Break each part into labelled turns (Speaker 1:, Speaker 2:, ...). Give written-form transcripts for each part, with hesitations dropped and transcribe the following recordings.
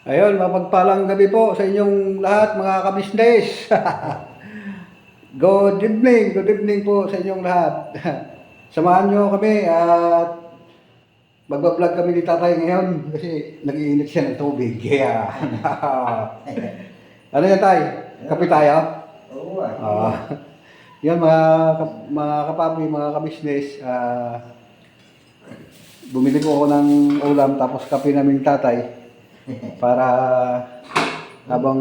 Speaker 1: Ayun, mapagpalang gabi po sa inyong lahat mga kabisnes. Good evening po sa inyong lahat. Samahan nyo kami at magbablog kami ni tatay ngayon kasi nag-iinit siya ng tubig. Yeah. Ano yan tay? Kape tayo?
Speaker 2: Oo ah.
Speaker 1: Yan mga kapapi, mga kabisnes. Bumili ko ako ng ulam tapos kape namin ni tatay para habang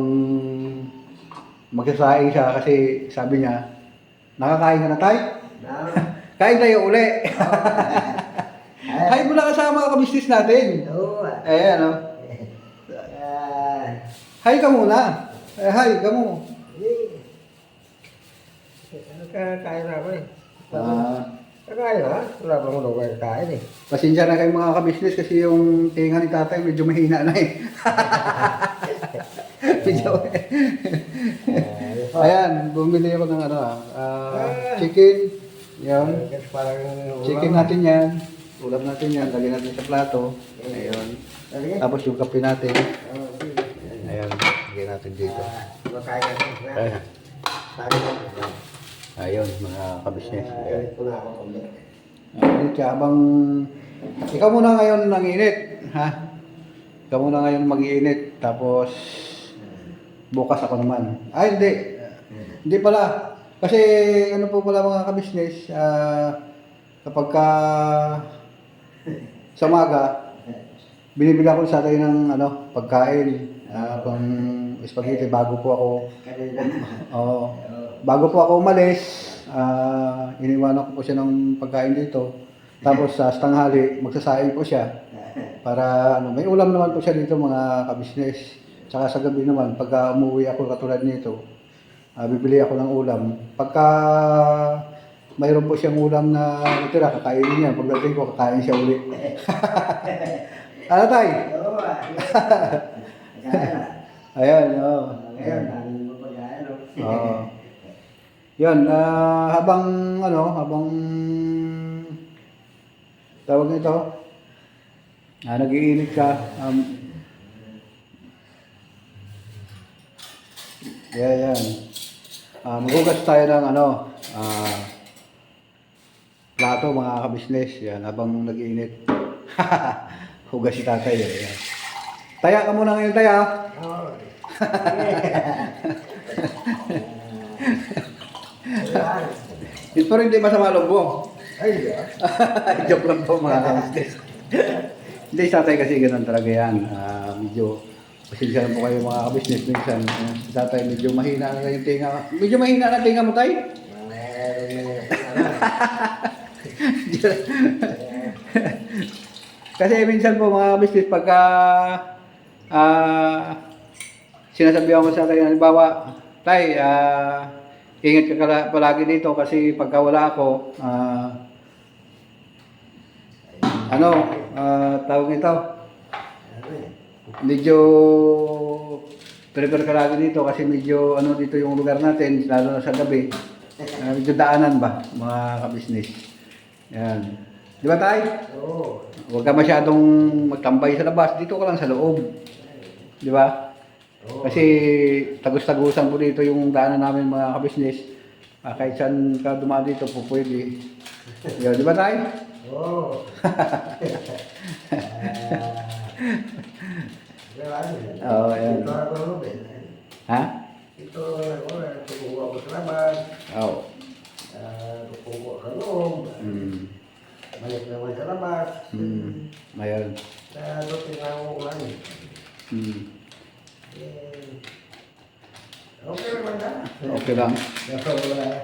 Speaker 1: magsasaing siya kasi sabi niya, nakakain ka na tay? Kain tayo uli. Hi muna ka sa mga kabisnes natin.
Speaker 2: Oo ah.
Speaker 1: Ayan o. Hi ka muna. Hi ka mo.
Speaker 2: Kakain na ako eh. Kakain na? Wala pa mo daw kain eh.
Speaker 1: Pasensya na kayo mga kabisnes kasi yung tinga ni tatay medyo mahina na eh. Medyo Ayan, bumili ako ng chicken. Yan.
Speaker 2: Parang
Speaker 1: Chicken natin yan. Ulam natin yan. Lagyan natin sa plato. Ayun. Tapos yung kape natin. Ayan. Lagyan natin dito.
Speaker 2: Makain na.
Speaker 1: Ayan. Ayun, mga kabisnes. Ayan. Kaya habang ikaw muna ngayon nanginit, ha? Ikaw muna ngayon mag-iinit. Tapos bukas ako naman. Ay, hindi. Hindi pala. Kasi ano po pala mga kabisnes, kapag sa umaga, binibili ako sa tayo ng pagkain, pang spaghetti bago po ako bago po ako umalis, iniwanan ko po siya ng pagkain dito. Tapos sa tanghali, magsasaing po siya para may ulam naman po siya dito mga kabisnes. Tsaka sa gabi naman, pagka umuwi ako katulad nito, bibili ako ng ulam. Pagka mayroon po siyang ulam na natira, kakainin niya. Pagdating ko, kakain siya uli. Ano tay?
Speaker 2: Oo ah.
Speaker 1: Ayan, oo.
Speaker 2: Ngayon, namin mo pagkain o.
Speaker 1: Oo. Yan, habang tawag nito, nag-iinit ka, yan. Maghugas tayo ng plato mga kabisnes. Yan, habang nag-iinit. Hugas si tatay. Yan. Taya ka muna ngayon, taya.
Speaker 2: Oo.
Speaker 1: Ito rin di masama loob mo.
Speaker 2: Ay,
Speaker 1: Joke lang po mga kabisnes. Hindi, si tatay kasi ganun talaga yan. Medyo pasensya lang po kayo mga kabisnes. Minsan, si tatay medyo mahina na yung tinga. Medyo mahina na tinga mo, tay? Kasi minsan po mga kabisnes, pagka sinasabihan ko sa tayo, halimbawa, tay, ingat ka palagi dito kasi pagka wala ako, tawag nito, medyo prepare ka lagi dito kasi medyo dito yung lugar natin, lalo na sa gabi, medyo daanan ba, mga kabisnes. Yan. Di ba tay?
Speaker 2: Oo.
Speaker 1: Huwag ka masyadong magtambay sa labas, dito ka lang sa loob. Di ba? Kasi tagus-tagusan po dito yung daanan namin mga kabisnes. Kahit saan ka dumaan dito po pwede. Di ba tayo?
Speaker 2: Oo.
Speaker 1: Oo, yan.
Speaker 2: Ito ako Ruben.
Speaker 1: Ha?
Speaker 2: Ito ako, tukuha ko sa labas.
Speaker 1: Oo.
Speaker 2: Tukuha sa loob. Balik naman sa labas.
Speaker 1: Mayroon.
Speaker 2: Ito tinawag ko lang. Okay naman na.
Speaker 1: Okay lang.
Speaker 2: Wala.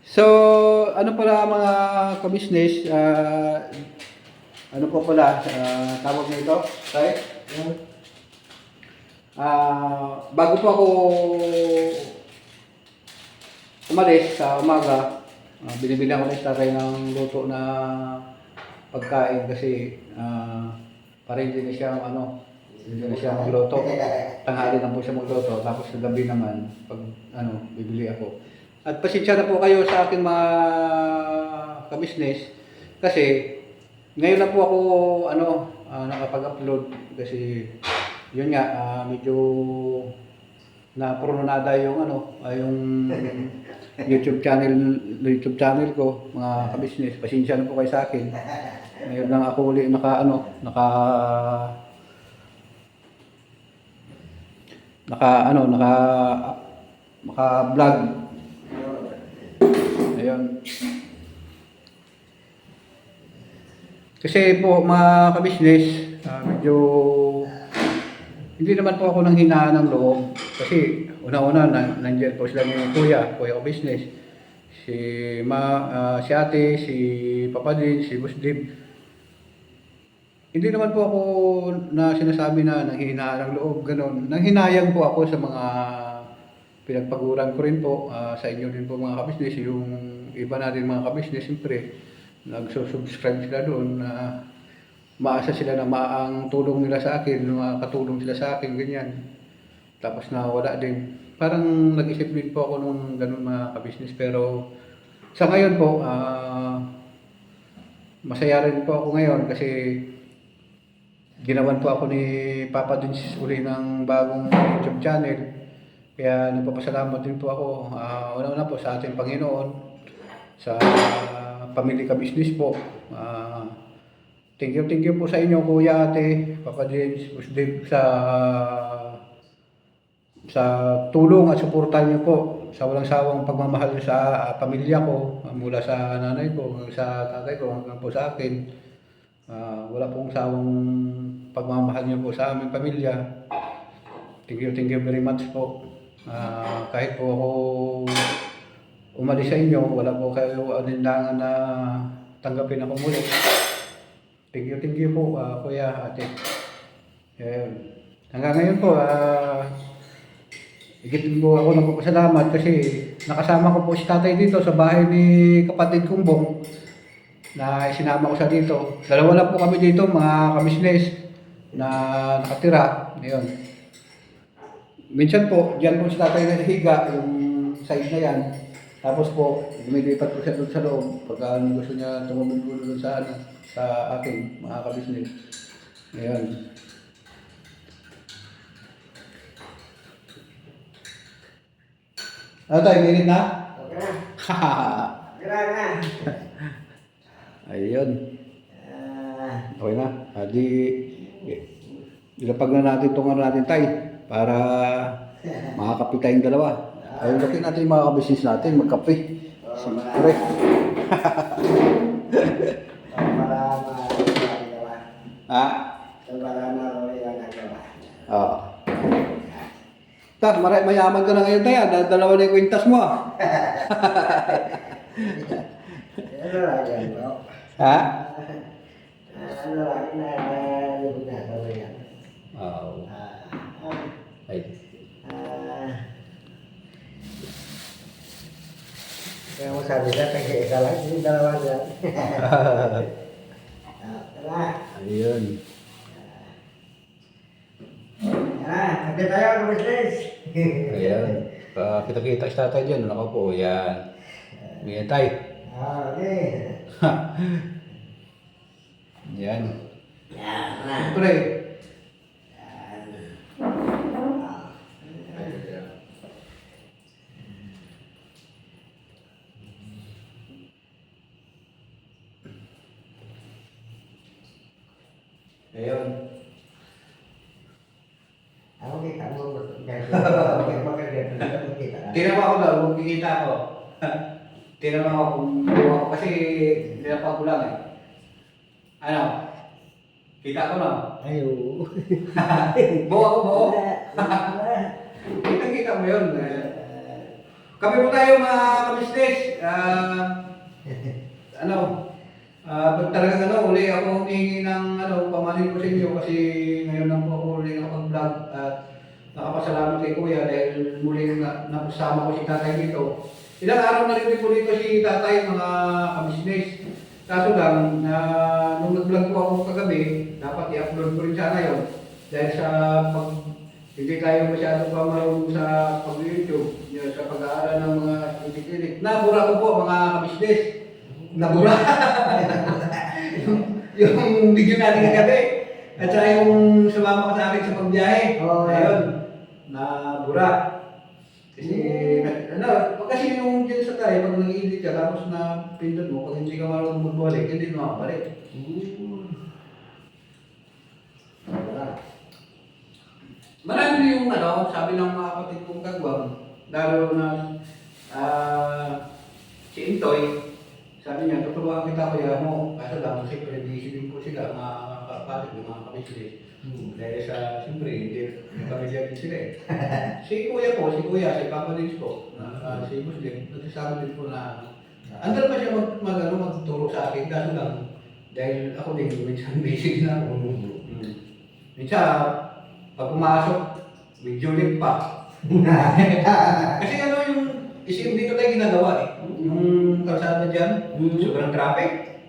Speaker 1: So, ano pala mga kabisnes, ano po pala, tawag nito, tayo? Bago po ako umalis sa umaga, binibili ako ng tatay ng luto na pagkain kasi parang hindi na siya magluto. Tanghali na po siya magluto, tapos sa gabi naman, pag bibili ako. At pasensya na po kayo sa aking mga kabisnes kasi ngayon na po ako nakapag-upload kasi yun nga, medyo naprononada yung yung YouTube channel ko, mga kabisnes. Pasensya na po kayo sa akin. Ngayon lang ako uli naka-vlog. Ayun. Kasi po mga kabisnes, medyo hindi naman po ako nang hinaan ng loob. Kasi una-una nandiyan po sila ni kuya ko business. Si ate, si Papa din, si Boss Dib. Hindi naman po ako na sinasabi na nanghihinaan ng loob, ganun. Nanghinayang po ako sa mga pinagpaguran ko rin po, sa inyo din po mga kabisnes, yung iba natin mga kabisnes, siyempre, nagsusubscribe sila doon na maasa sila na maang tulong nila sa akin, makakatulong sila sa akin, ganyan. Tapos nawala din. Parang nag-isip din po ako nung ganun mga kabisnes, pero sa ngayon po, masaya rin po ako ngayon kasi ginawan po ako ni Papa Dins uli ng bagong YouTube channel. Kaya nagpapasalamat din po ako. Una-una po sa ating Panginoon, sa Pamilya Ka-Business po. Thank you po sa inyo, Kuya, Ate, Papa Dins, Boss Dave, sa tulong at suporta niyo po sa walang sawang pagmamahal sa pamilya ko, mula sa nanay ko, sa tatay ko, hanggang po sa akin. Wala pong sawang pagmamahal niyo po sa aming pamilya. Thank you very much po. Kahit po ako umalis sa inyo, wala po kayo alinlangan na tanggapin ako muli. Thank you po, Kuya, Ate. Hanggang ngayon po, higit po ako nagpapasalamat kasi nakasama ko po si tatay dito sa bahay ni kapatid kong Bong na isinama ko siya dito. Dalawa lang po kami dito, mga kabisnes na nakatira. Ayun. Minsan po, diyan po si tatay nahihiga, yung side na yan. Tapos po, lumilipat po siya doon sa loob pagka gusto niya tumumig po doon sa akin, mga kabisnes. Ayun. Ano tayo, minit na?
Speaker 2: Okay na.
Speaker 1: Hahaha.
Speaker 2: Grabe na.
Speaker 1: Ayun. Okay na. Ilapag na natin itong natin tayo para makakape tayong dalawa. Ayun, laki natin yung mga kabisnes natin, magkape. Siyempre.
Speaker 2: Para magawa.
Speaker 1: Ha?
Speaker 2: Para magawa.
Speaker 1: Oo. Mayaman ka na ngayon tayo. Dalawa na yung kwintas mo.
Speaker 2: Ano lang yan, bro?
Speaker 1: Ha?
Speaker 2: Ano lang na ginagawa yan?
Speaker 1: Oo. Ay.
Speaker 2: Kaya mo sabi ka, isa lang, yung dalawa dyan. Tara.
Speaker 1: Ayun.
Speaker 2: Tara, kapit tayo, kabisnes.
Speaker 1: Ayan. Kita-kita si tatay dyan. Nako po. Yan. Yan tayo.
Speaker 2: Okay.
Speaker 1: Yan.
Speaker 2: Yan.
Speaker 1: Siyempre. Ayun.
Speaker 2: Ako kita mo, kita.
Speaker 1: Tinama ko daw, kung kikita ko. Tinama ko kung buwa ko kasi tinapa ko lang eh. Ano? Kita ko na.
Speaker 2: Ayo.
Speaker 1: Buwa ko, buwa. Kita mo yun. Kami po tayo mga kabisnes. Talagang uli ako humingi ng pamanin ko sa inyo kasi ngayon lang po ako uli nakapag-vlog at nakapasalamat kay Kuya dahil muli napasama ko si tatay dito. Ilang araw na rin po dito si tatay mga kabisnes. Kaso lang, nung nag-vlog po ako kagabi, dapat i-upload ko rin sana yun. Dahil sa hindi tayo masyado pa marunong sa pag-YouTube, sa pag-aaral ng mga klinik-klinik. Nabura ko po mga kabisnes. Nabura. yung video natin kagabi. At saka yung sumama ka sa akin sa pagbiyahe.
Speaker 2: Oo.
Speaker 1: Ayun, na bura. Kasi, kasi yung dyan sa tayo, pag nag-edit ka, tapos na pindot mo, pag hindi ka marunong magbalik, hindi mo makabalik. Marami na yung sabi ng mga kapatid kong kagwang, lalo na si Intoy, sabi niya, tuturuan kita kuya mo. Kaso lang, siyempre, busy din po sila, mga kapatid, yung mga kapitid. Dahil sa, siyempre, hindi pamilya din sila eh. Si kuya po, si Papa Dins po, si Muslim, nagsasabi din po na, andal pa siya magturo sa akin, kaso lang, dahil ako din, minsan busy din ako. Minsan, pag pumasok, medyo late pa. Kasi yung isim dito tayo ginagawa eh. Yung kalsada dyan, sobrang traffic.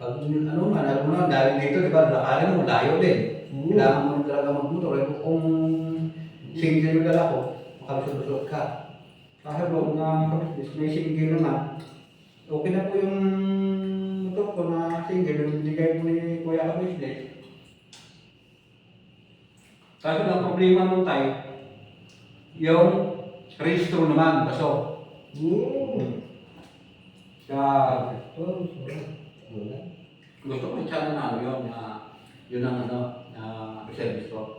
Speaker 1: Pag alam mo na, dahil dito, di ba, lakarin mo, layo din. Kailangan mo talaga magmotor. Eh, kung single yung dala ko, makalusot-lusot ka. Kasi bro, may single naman, okay na po yung motor ko na single, yung binigay mo ni Kuya Kabisnes. Kaso ang problema nung tayo, yung registro naman, baso. Gusto ko i-channel na yun, yun ang na service ko.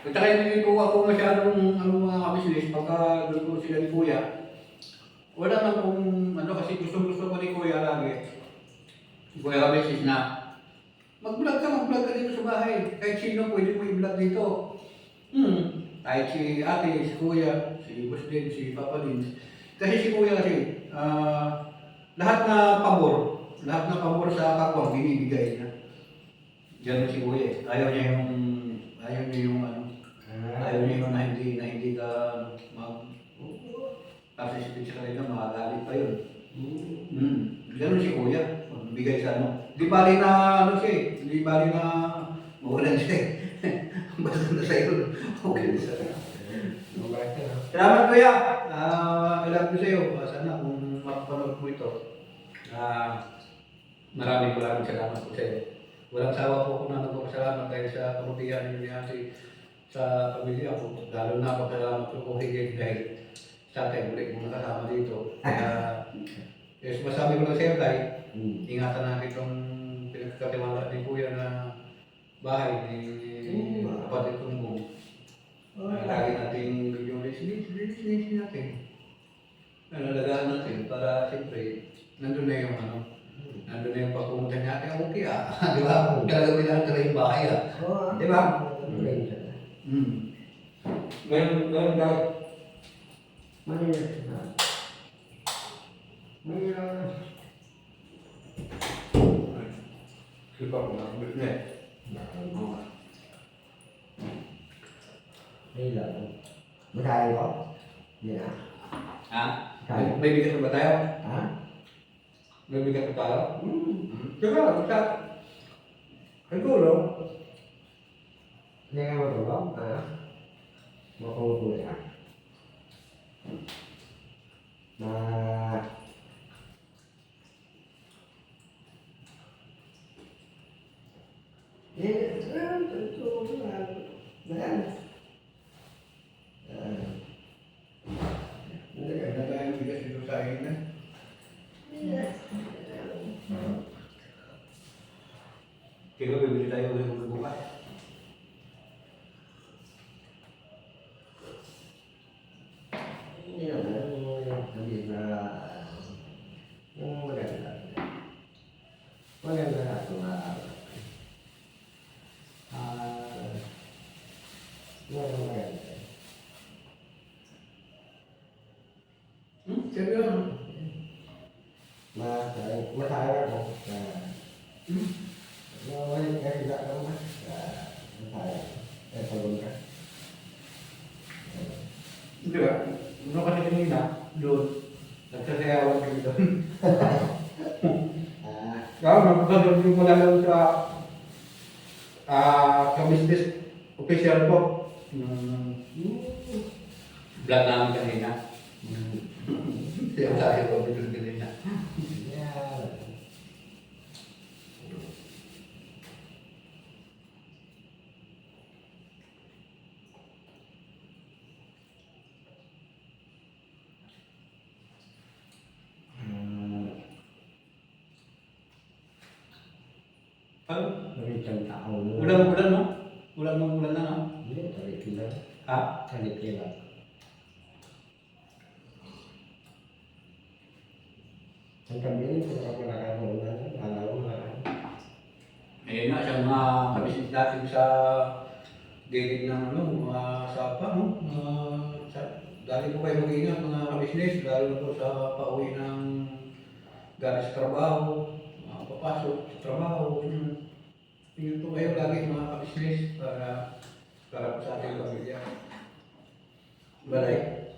Speaker 1: At saka hindi po ako masyadong mga kabisnes pagka doon ko sila ni Kuya. Wala na kung kasi gusto ko ni Kuya lagi. Kuya kabisnes na mag-vlog ka dito sa bahay. Kahit sino pwede mo i-vlog dito. Kahit si ate, si Kuya, si Boss din, si Papa din. Kasi si Kuya kasi, lahat na pabor sa kapwa, binibigay na. Diyan si Kuya eh. Ayaw niya yung na hindi ka participate sa kanila, makagalit pa yun. Ganun si Kuya, bigay sa Di bali na di bali na mawalan siya eh. Basta na sa'yo, okay na sa'yo. Salamat Kuya, I love you sa'yo. Sana kung mapapanood mo ito, maraming salamat po sa'yo. Walang sawa po kung na nagpapasalamat dahil sa kamubihan ninyo ni Ate sa pamilya ko. Lalo na pagkasalamat ko kung higit dahil sa atin ulit mong nakasama dito. Kaya, yes, masabi ko lang sa'yo tayo, ingatan natin itong pinagkatiwala ni Kuya na bahay ni kapatid kong Bong. Lagi natin yung linis natin. Nalagaan natin para siyempre, nandun na yung nandun na yung pagpumunta natin, okay di ba? Talaga pinatala yung bahay di ba? Ganun daw. Sipa ko na, business.
Speaker 2: Matay ko? Hindi na.
Speaker 1: May bigas ba tayo?
Speaker 2: Ha?
Speaker 1: May bigas ba tayo? Kaya basta. Ay tulong.
Speaker 2: Hindi ka matulog? Makukulit ka?
Speaker 1: Kaya na tayo bigas dito sa akin na. Kaya bibili tayo ulit ng bukas.
Speaker 2: Hindi naman, hindi na yung maganda. Maganda na ito nga. Yung maganda.
Speaker 1: Seryoso?
Speaker 2: Masaya ako. Wala kasi sa ako mas. Masaya. Pagod ka.
Speaker 1: Hindi ba? Ano kasi kanina, doon, nagsasayawan kami doon. Kaya magpapadod yung mula doon sa business official ko.
Speaker 3: Vlog namin kanina. Yung tayo ko video kanina.
Speaker 2: Yeah.
Speaker 3: Oh,
Speaker 2: Isang taon.
Speaker 3: ulan no? Ulan na no?
Speaker 2: Hindi, tarik lang.
Speaker 3: Ha?
Speaker 2: Tarik lang. Ang kami rin, kung ako nakakaulan, alaw na.
Speaker 3: Ayun nga, siyang mga kabisis natin sa gilid ng ano, mga sapa, no? Dali po kayo mag-ingat mga kabisnes, lalo na po sa pauwi ng galing sa trabaho, papasok sa trabaho. Tingnan po kayo lagi mga kabisnes para po sa ating pamilya. Balay.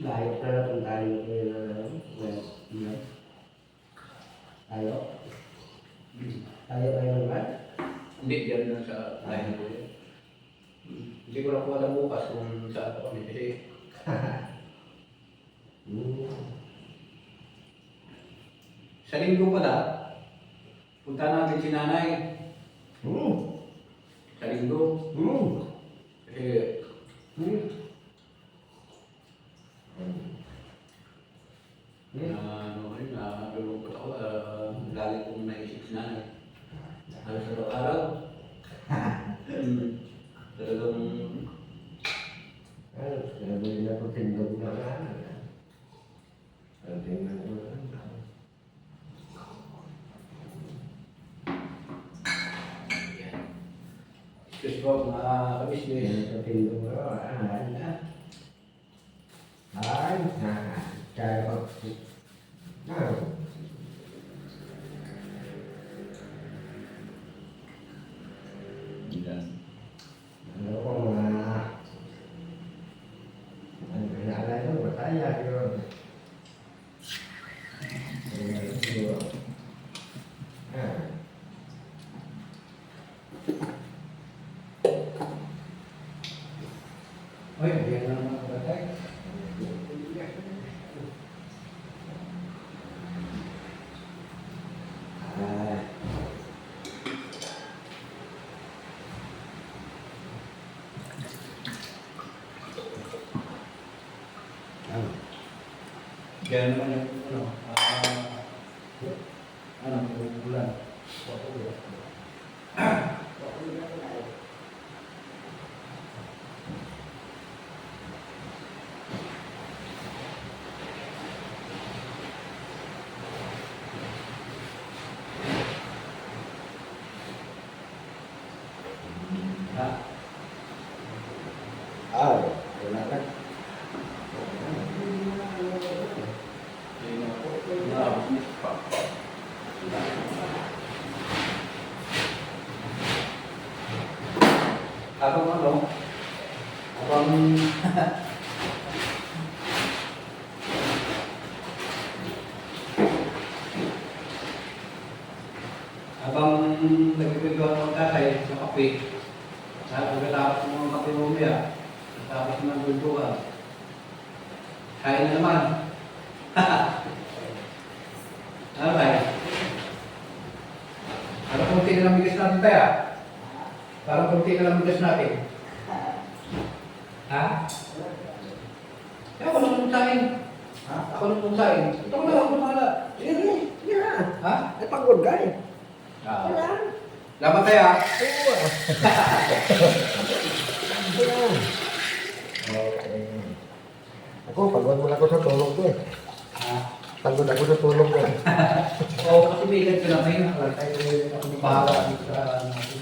Speaker 2: Layo na kung tayo tayo. Tayo kayo naman.
Speaker 3: Hindi, diyan lang sa lain po yun. Hindi ko lang po alam bukas kung saan po kami kasi sa linggo pala, punta natin si nanay sa linggo. Kasi nalulungkot ako, lagi kong naisip si nanay. Halos araw-araw. Talagang
Speaker 2: Sabi na po tindog na nga. Ang tingnan ko lang.
Speaker 3: excuse po mga kabisnes.
Speaker 2: Yan sa tindog na. Ay, kaya ko. Ano ko mga ano naalala ko bataya yun.
Speaker 3: Oy, yan na naman ang batay. Yan naman yung ulan.
Speaker 2: Wala ka.
Speaker 3: Habang ano, habang habang nagpipigwa ng tatay sa kape, pagkatapos ng mga kape mamaya, tapos ng bulbukan, kain na naman. Ano tayo? Parang kunti na lang bigas natin tayo. Parang kunti na lang bigas natin. Ha? Eh, ako nang pungsain. Ha? Ako nang pungsain. Ito ko lang, ako mahala.
Speaker 2: Sige na.
Speaker 3: Ha?
Speaker 2: Ay, pagod ka eh.
Speaker 3: Laban tayo ha?
Speaker 2: Okay. Ako, pagod mo na ako sa tulog ko eh.
Speaker 3: Ha?
Speaker 2: Pagod ako sa tulog ko eh.
Speaker 3: Oo, kasi may edad ka lang ngayon. Tayo ako may bahala dito sa natin.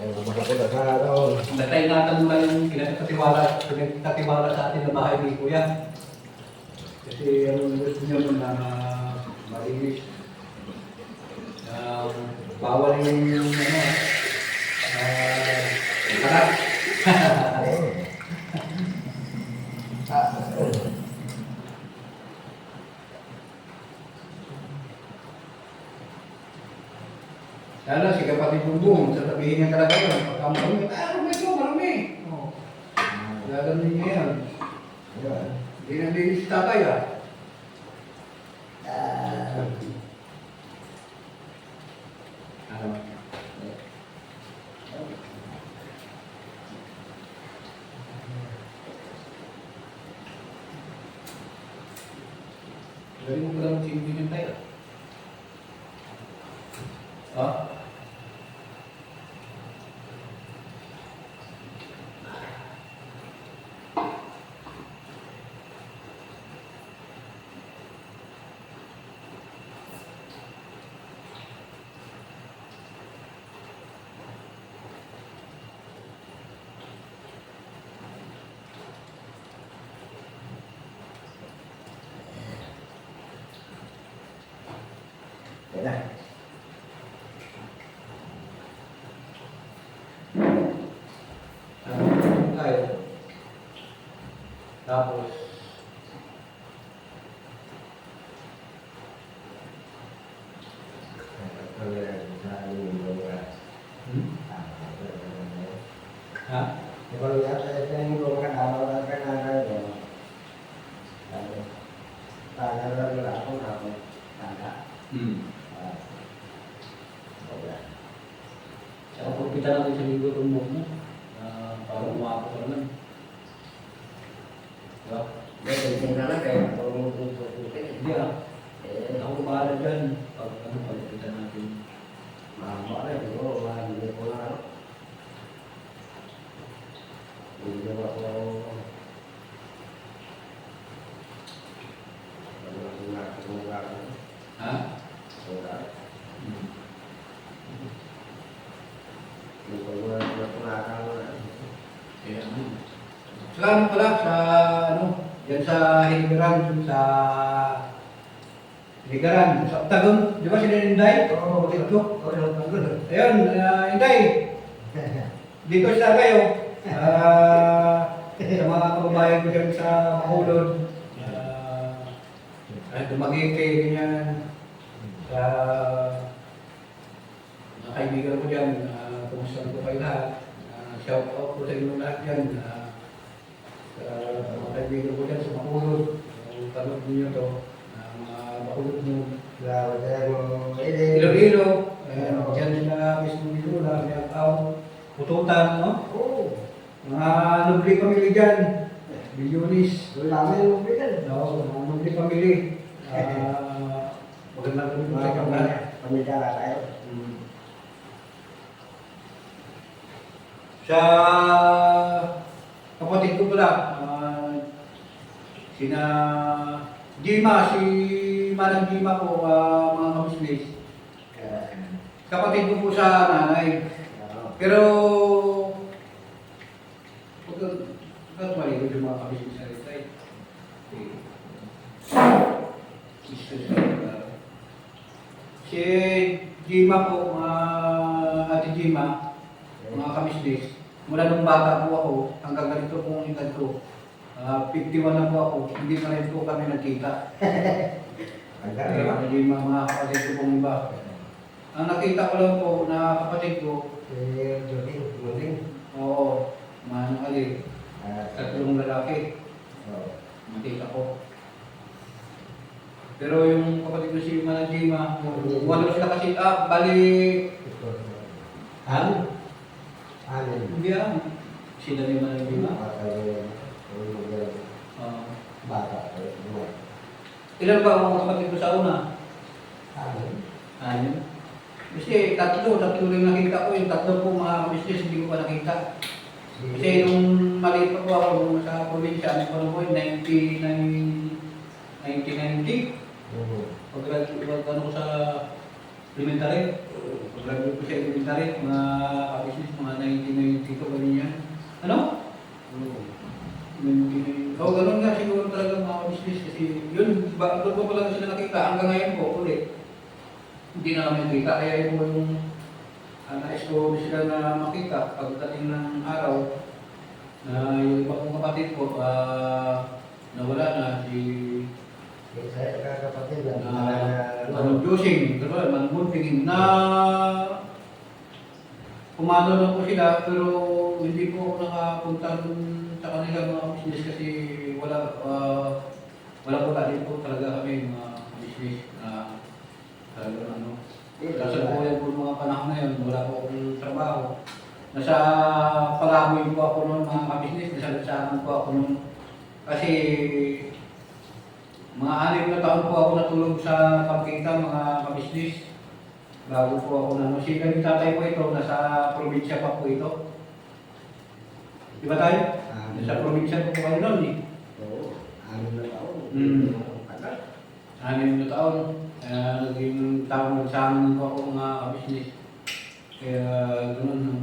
Speaker 2: Ay, naman ako na sa araw.
Speaker 3: Natay-ingatan mo lang yung pinagkatiwala sa atin na bahay ni Kuya. Kasi ano gusto niyo na malinis. Bawal yung harap. Lalo si kapatid Bumbong, sasabihin niya talaga yun. Pagka marami, medyo marami. Oo. Gaganin niya yan.
Speaker 2: Yun.
Speaker 3: Hindi na linis si tatay ah. Ano? Galing mo pala mag-singin yung tayo. Ah?
Speaker 2: Yan na.
Speaker 3: Tayo. Tapos, ha?
Speaker 2: Kalau lihat saya ini belum kan awal kan ada ya. Tanya lagi lah aku apa? Tanya.
Speaker 3: Saka pagkita natin sa linggo tumbok mo, para umako ka naman. Diba?
Speaker 2: Dia tinggal kayak kalau untuk
Speaker 3: Hindi ah. Ako bahala dyan. Pagkita natin.
Speaker 2: mama ada dulu lah dia pulang. Ini juga kalau
Speaker 3: Ha? Kaya ano. Saka ano pala sa ano, yan sa Hiligaran, sa Hiligaran, sa Octagon, di ba sila Inday?
Speaker 2: Oh,
Speaker 3: Kapatid ko.
Speaker 2: betul.
Speaker 3: Ayun, Inday, dito sila kayo. Sa mga kababayan ko dyan sa Bacolod, Dumaguete, ganyan. Sa mga kaibigan ko dyan, kumusta ko kayo lahat. Shout out ko sa inyo lahat dyan. Sa mga kaibigan ko dyan sa Bacolod, tanong niyo to, mga Bacolod mo.
Speaker 2: Lah, saya mau ini.
Speaker 3: Iloilo, dyan sila mismo dito, may tao, pututan, no?
Speaker 2: Oh,
Speaker 3: Mga nobli pamilya dyan, bilyonis.
Speaker 2: lama yang memberikan.
Speaker 3: No, mga nobli pamilya. Magandang gabi po sa inyong lahat.
Speaker 2: Pembicara saya.
Speaker 3: Sa kapatid ko pala, sina Jima, si Manang Jima po, mga kamislis. Kapatid ko po sa nanay. Pero, pagkat mali ko yung mga kamislis sa ritay. Si Jima po, Ate Jima, mga kamislis, mula nung bata po ako, hanggang ganito pong edad ko, 51 na po ako, hindi pa rin po kami nagkita. Ate Jima, mga kapatid ko pong iba. Ang nakita ko lang po na kapatid ko, oo, mga nakali, tatlong lalaki, nakita ko. Pero yung kapatid ko si Manang Jima, walo sila kasi, bali, hindi sila ni Manang Jima. Ilan ba ang kapatid ko sa una? Anim. Kasi tatlo rin nakita ko, yung tatlo po mga business hindi ko pa nakita. Kasi nung maliit pa po ako, nung sa probinsya, ano po na po, 1990. Pag ano ko sa elementary, pag-graduate ko sa elementary, mga business, mga 1990 ko ganun yan. Ano? 1990. Oo, ganun nga siguro talaga mga business kasi yun, doon ko pala sila nakita hanggang ngayon po ulit. Hindi na kami nakita, kaya yun po yung nais ko sila na makita pagdating ng araw na yung iba kong kapatid ko nawala na si Manong Josing, Manong Bunting na kumano na po sila, pero hindi po ako nakapunta dun sa kanila mga business kasi wala po din po talaga kami mga business na talaga ano. Kasi po yan po mga panahon na yun, wala po akong trabaho. Nasa palaboy po ako noon mga business, nasa lansangan po ako noon. Kasi mga 6 na taon po ako natulog sa pagkita mga business. Bago po ako na musika yung tatay ko ito, nasa probinsya pa po ito. Di ba tayo? Nasa probinsya po kayo noon eh.
Speaker 2: Oo, 6 na taon. Tagal.
Speaker 3: 6 na taon. Naging taon sa amin po ako mga business. Kaya ganoon. No?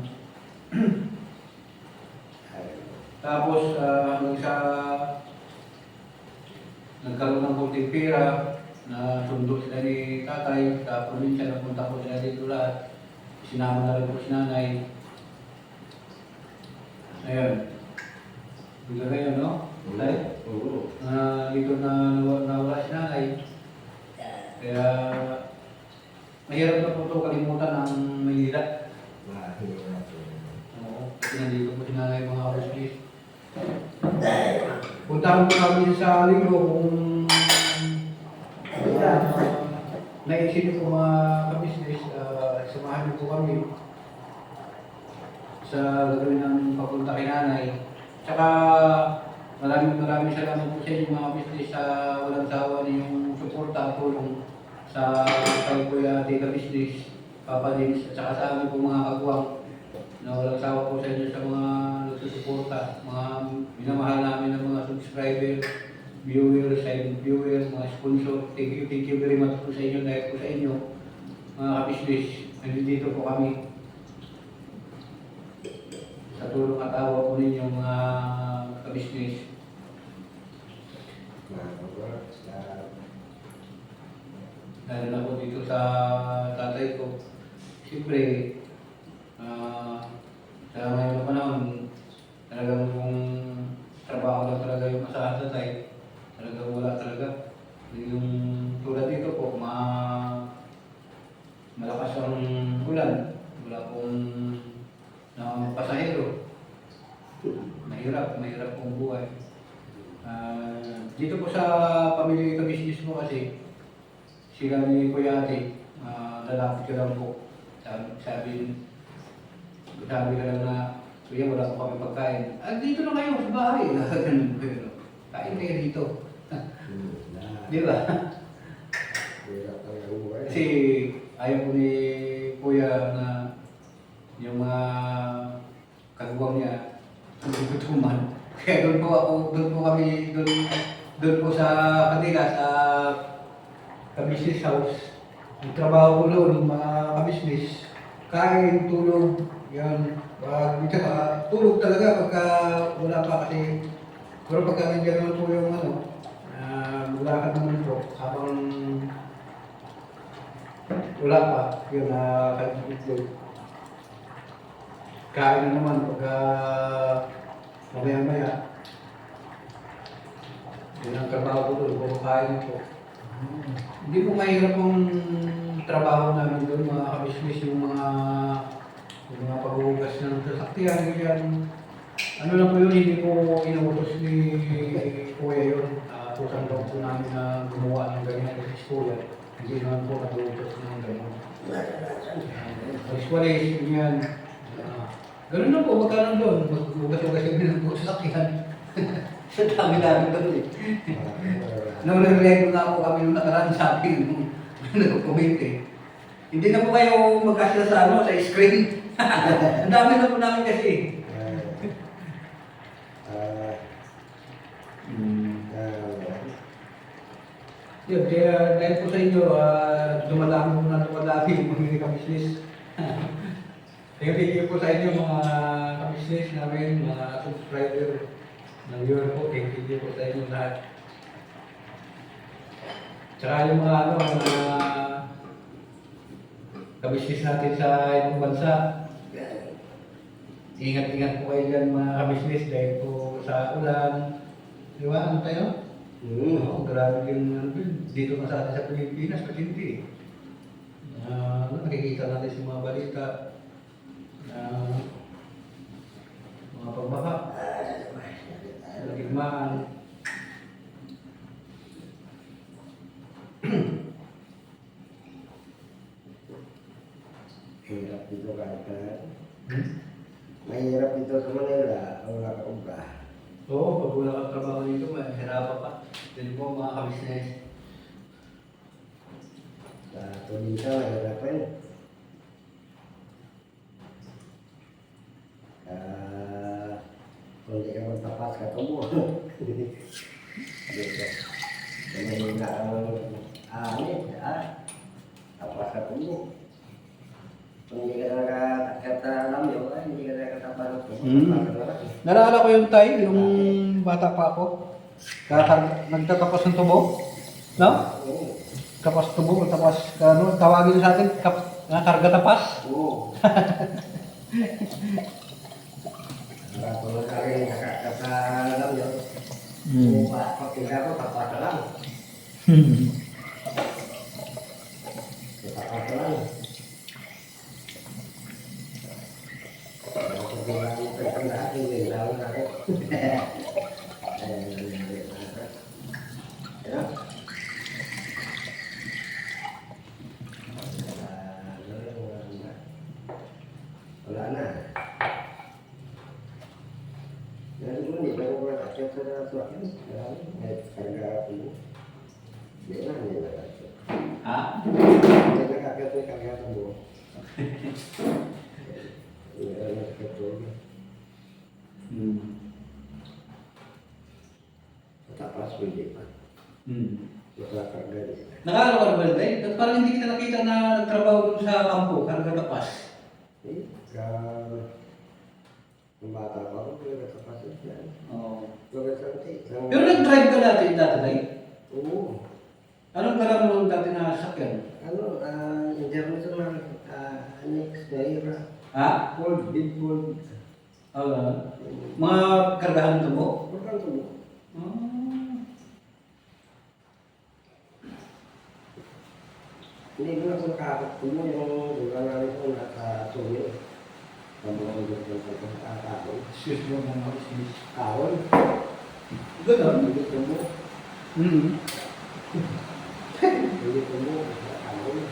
Speaker 3: Tapos hanggang sa nagkaroon ng konting pera na sundo sila ni tatay sa probinsya, napunta po sila dito lahat. Sinama na rin po si nanay. Ayun. Hanggang ngayon, no? Tay?
Speaker 2: Oo.
Speaker 3: Dito na nawala si nanay. Kaya mahirap na po ito kalimutan ang Manila.
Speaker 2: Mahirap.
Speaker 3: Oo. Kasi nandito po si nanay mga business. Puntahan po kami sa linggo kung naisip niyo po mga ka-business, samahan niyo po kami sa gagawin ng papunta kay nanay. Tsaka maraming salamat po sa inyo mga business sa walang sawa niyong suporta at tulong sa kay Kuya Tika Business, Papa Dins, at saka sa amin po mga kagwang na walang sawa po sa inyo sa mga nagsusuporta, mga minamahal namin ng mga subscriber, viewers, silent viewers, mga sponsor. Thank you very much po sa inyo dahil po sa inyo, mga ka-business. Nandito po kami sa tulong at awa po ninyo mga ka-business. Lalo na po dito sa tatay ko. Siyempre, sa ngayon na panahon, talagang kung trabaho lang talaga yung asahan sa tatay, talagang wala talaga. Yung tulad dito po, malakas ang ulan, wala pong pasahero. Mahirap pong buhay. Dito po sa pamilya ka-business mo kasi, sila ni Kuya Ate, lalapit ko lang po. Sabi ka lang na, Kuya, wala ko kami pagkain. Dito na kayo sa bahay. Ganun po yun. Kain kayo dito. Di ba? Kasi ayaw ko ni Kuya na yung mga kagawang niya gugutuman. Kaya doon po sa kanila, sa ka-business house. Ang trabaho ko doon, mga ka-business, kain, tulog, yan. Tulog talaga pagka wala pa kasi. Pero pagka nandiyan naman po yung lakad naman po, habang wala pa, yun kalipit. Kain na naman pagka mamaya-maya. Yun ang trabaho ko doon, puro kain po. Hindi po mahirap ang trabaho namin doon, mga ka-business, yung mga paghuhugas ng sasakyan, ganyan. Ano lang po yun, hindi po inuutos ni Kuya yun. Tusan daw po namin na gumawa ng ganyan kasi Kuya. Hindi naman po nag-uutos ng ganyan. Walis-walis, ganyan. Ganun na po, magkaroon doon. Mag-ugas-ugas yung ng sasakyan. Sa dami namin doon eh. Nang-relento na ako kami nung nakaraan sa akin nung nag-comment eh. Hindi na po kayo magkasya sa screen. Ang dami na po namin kasi. Yun, kaya dahil po sa inyo, dumadami po na dumadami yung mga ka-business. Thank you po sa inyo mga ka-business namin, mga subscriber ng viewer po. Thank you po sa inyo lahat. Tsaka yung mga ka-business natin sa ibang bansa. Ingat-ingat po kayo dyan mga ka-business dahil po sa ulan. Di ba? Ano tayo? Oo, grabe yung dito na sa atin sa Pilipinas, kasi hindi. Nakikita natin sa mga balita. Mga pagbaha, nagigmaan.
Speaker 2: Hirap dito kahit mahirap dito sa Manila, wala ka ubra.
Speaker 3: Oo, pag wala kang trabaho dito, mahirapan ka. Yan po mga kabisnes.
Speaker 2: Sa probinsya, mahirap rin. Kung hindi ka magtapas ka tumo. Dito. Kung mahina ang tapas ka tumo. Kung hindi ka nakakatalam yun, hindi ka nakakatapan ng tumo. Tapas ka naman.
Speaker 1: Naalala ko yung tay, yung bata pa ako. Nagtatapos ng tubo. No?
Speaker 2: Oo.
Speaker 1: Tapas tubo, tapas, ano, tawagin sa atin, karga tapas.
Speaker 2: Oo. Kung nagkakaroon nakakatalam yun, kung pagkita ko, tapas ka lang. Tapas ka lang. Kung bilang mo kayo ang lahat, hindi lang ako. Wala na. Yan mo, hindi ba ko nakakit sa suwakin? Karga ako mo. Hindi na, hindi nakakit.
Speaker 3: Ha?
Speaker 2: Hindi nakakit sa karga ako mo. Hindi na nakakit ko. Tapas ko hindi pa. Nakakarga din.
Speaker 3: Nakakala ka na ba tayo? Ba't parang hindi kita nakita na nagtrabaho dun sa kampo, karga tapas?
Speaker 2: Kung bata pa ako, kaya nakapasit yan.
Speaker 3: Oo.
Speaker 2: Pagkasanti.
Speaker 3: Pero nag-drive ka dati tayo?
Speaker 2: Oo.
Speaker 3: Anong kala mo dati na sakyan?
Speaker 2: Ano, international annex na era.
Speaker 3: Ha?
Speaker 2: Fold, big fold.
Speaker 3: Mga kargahan ng tubo?
Speaker 2: Magkano mo? Hindi ko na kung kakatumo yung lugar namin kung nasa Suyo. Kamulang doon sa kahon.
Speaker 3: Excuse me mga kabisnes.
Speaker 2: Kahon?
Speaker 3: Ganon?
Speaker 2: Hindi tumo. Hindi tumo. Kahon.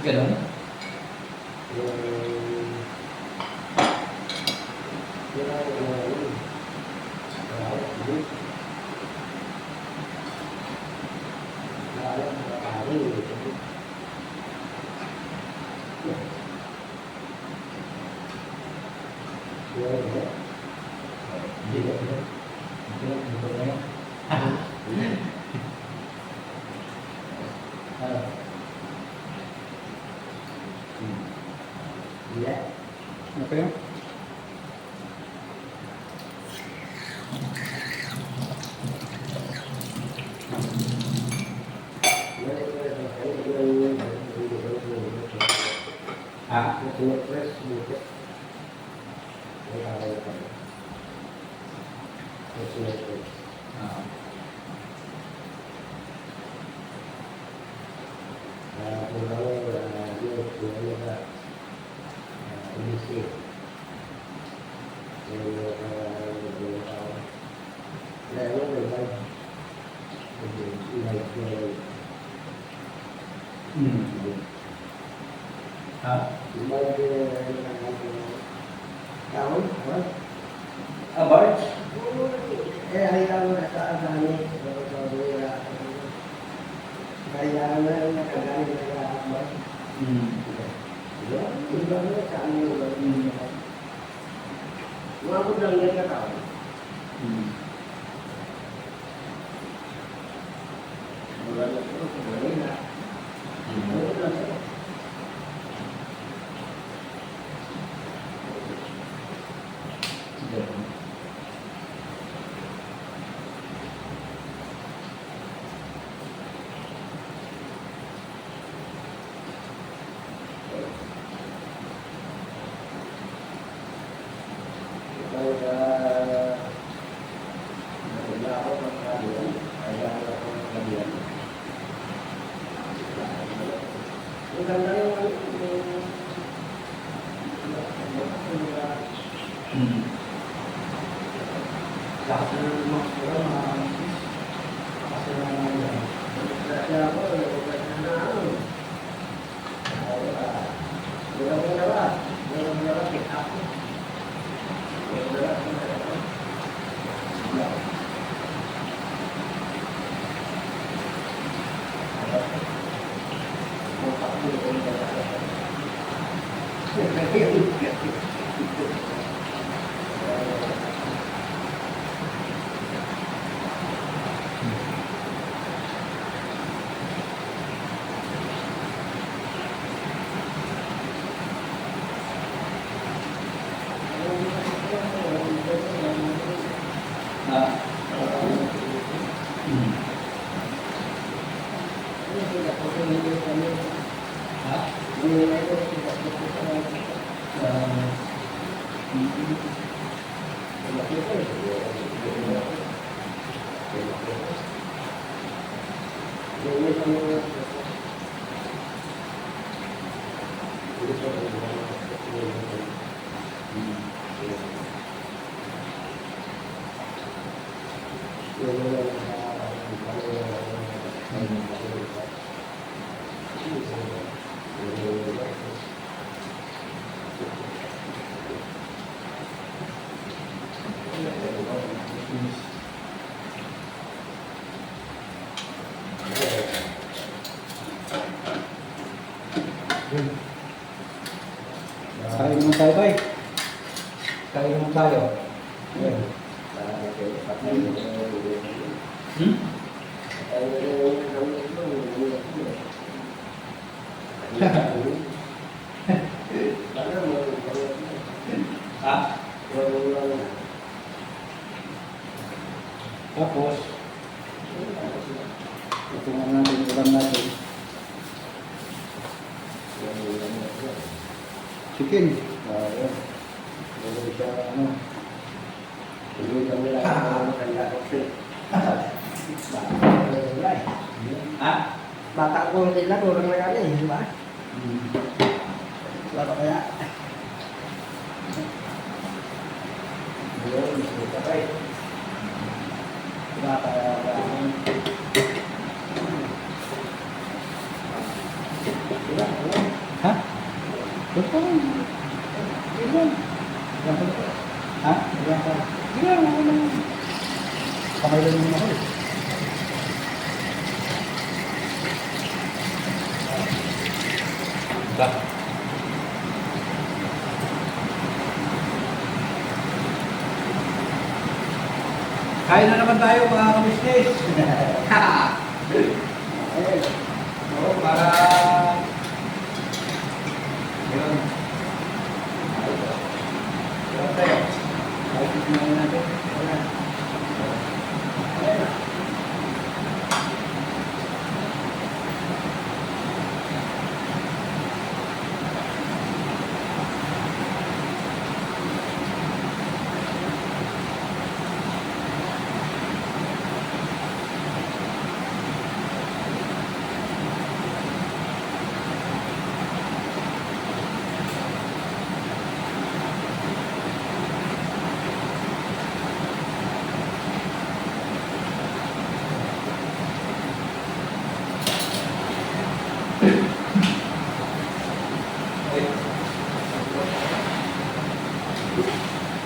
Speaker 3: Ganon?
Speaker 1: Ano kayo?
Speaker 3: Ha? Ha? Barge?
Speaker 2: Umabot lang yan ka tao. Wala na ito, wala na. Umabot lang ito. Ang ganda yung
Speaker 1: Kain naman tayo, bay. Kain naman tayo. Hmm? Ha? Tapos, ito nga natin, ulam natin. Chicken. Ayan. Bago siya, ano. Ha?
Speaker 2: Bata ko nila, kurang na kami, di ba? Wala kaya?
Speaker 1: Ayun, ito tayo. Baka, ha? Ito. Ilan? Ha? Ilan? Ilan? Pakailan mo ako eh. Ba? Kain na naman tayo mga kamisnes. Oo, para... Yun. Yun tayo. Kain na natin. Wala. Ayan.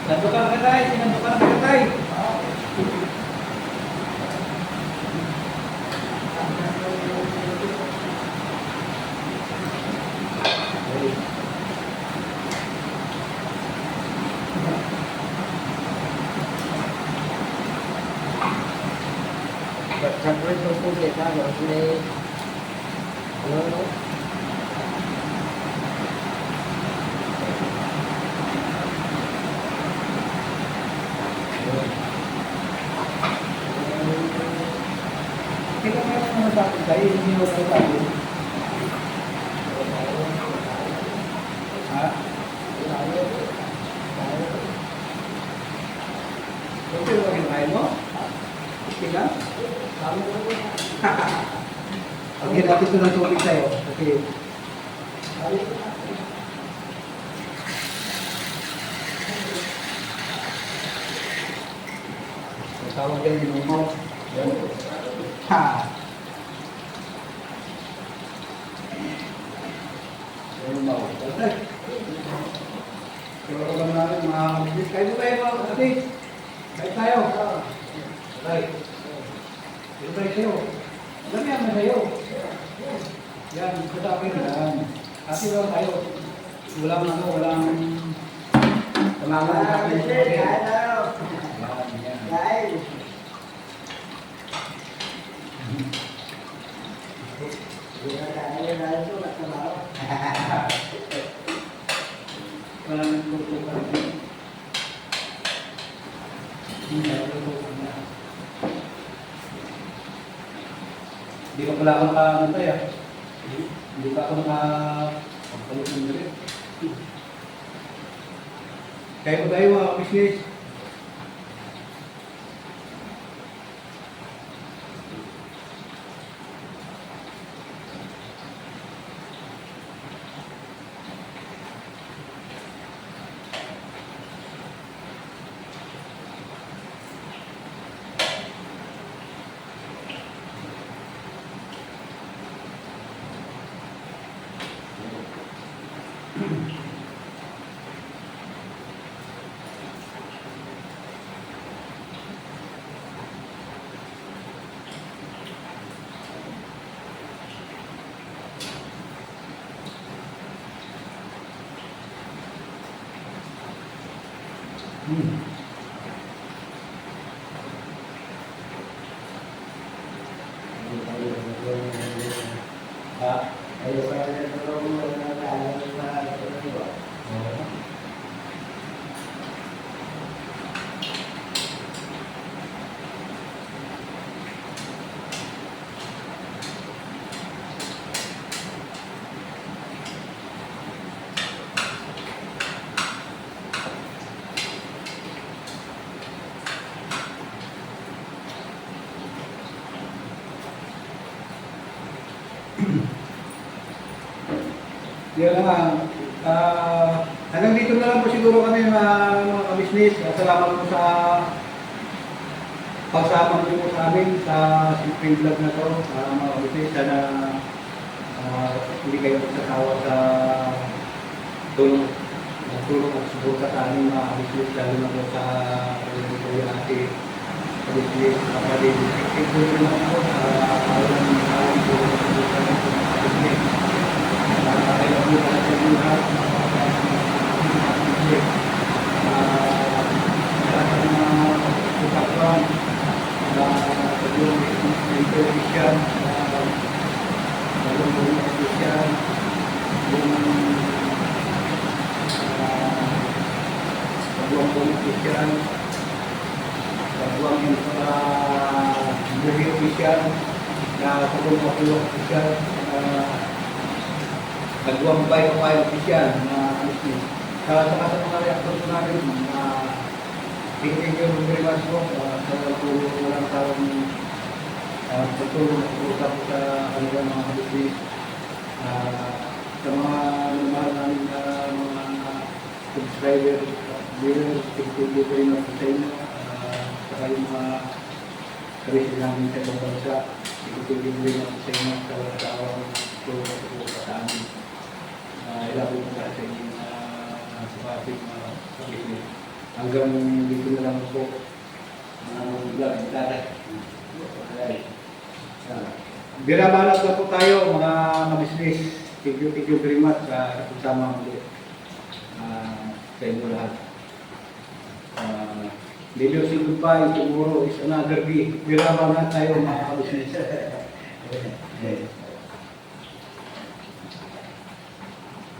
Speaker 1: Nandukan ka tayo, sinandukan ka tayo.
Speaker 2: Siyempre itong public, ano, may... Ano,
Speaker 1: Kaya nga naman sa akin tayo, hindi mo sa tayo. Ha? Ito yung mga kain mo? Okay lang? Okay, natin ito ng tubig tayo. Okay. Tawag yan yung mo. Ha! Ayun ba? Okay. So, alam natin mga kabisnes. Kain mo tayo mga kapatid. Kain tayo. Okay. Ito tayo sa'yo. Alam yan na sa'yo. Yan, ito sa akin. Yan. Hati lang tayo.
Speaker 3: walang ano, walang tamaman sa akin.
Speaker 2: Kain tayo.
Speaker 3: Yan.
Speaker 2: Kain. Hindi na kain na ito, nagtrabaho.
Speaker 3: Walang nagtutukan. Hindi ka pala ako nakakantay ah. Hindi pa ako nakapagpalit ng galit. Kaya ba tayo mga business? Ah,
Speaker 2: Ayo pa rin ito mga kain na ito.
Speaker 3: yun na nga. Hanggang dito na lang po siguro kami mga ka-business. Salamat po sa pagsama niyo po sa amin sa simpleng vlog na to. Mga ka-business, sana hindi kayo magsasawa sa tulong at suporta sa aming mga ka-business, lalo na po sa pagkakuya natin ka-business. Kapatid, thank you rin ako sa kawalan ng maraming po sa ka-business. Kaya po na sa inyo lahat, lahat ng mga usapan, yung intervision, yung intervision, yung pagbuang politician, pagbuang buhi official, na pagbuang official, nagbuang bayo official na business. Sa mga reactors namin, thank you very much po sa walang tawang pagtulong at usap sa kanilang mga business. Sa mga mahal namin na mga subscribers, viewers, thank you very much sa inyo. Saka yung mga karisip namin sa ibang bansa, thank you very much sa inyo sa walang tawang tulong sa amin. Ilabo po tayo sa inyong sa ating business. Hanggang dito na lang po ang vlog natin. Birabalat na po tayo mga business. Thank you very much sa pagsama ulit sa inyo lahat. Video say goodbye, tomorrow is another day. Birabalat tayo mga business.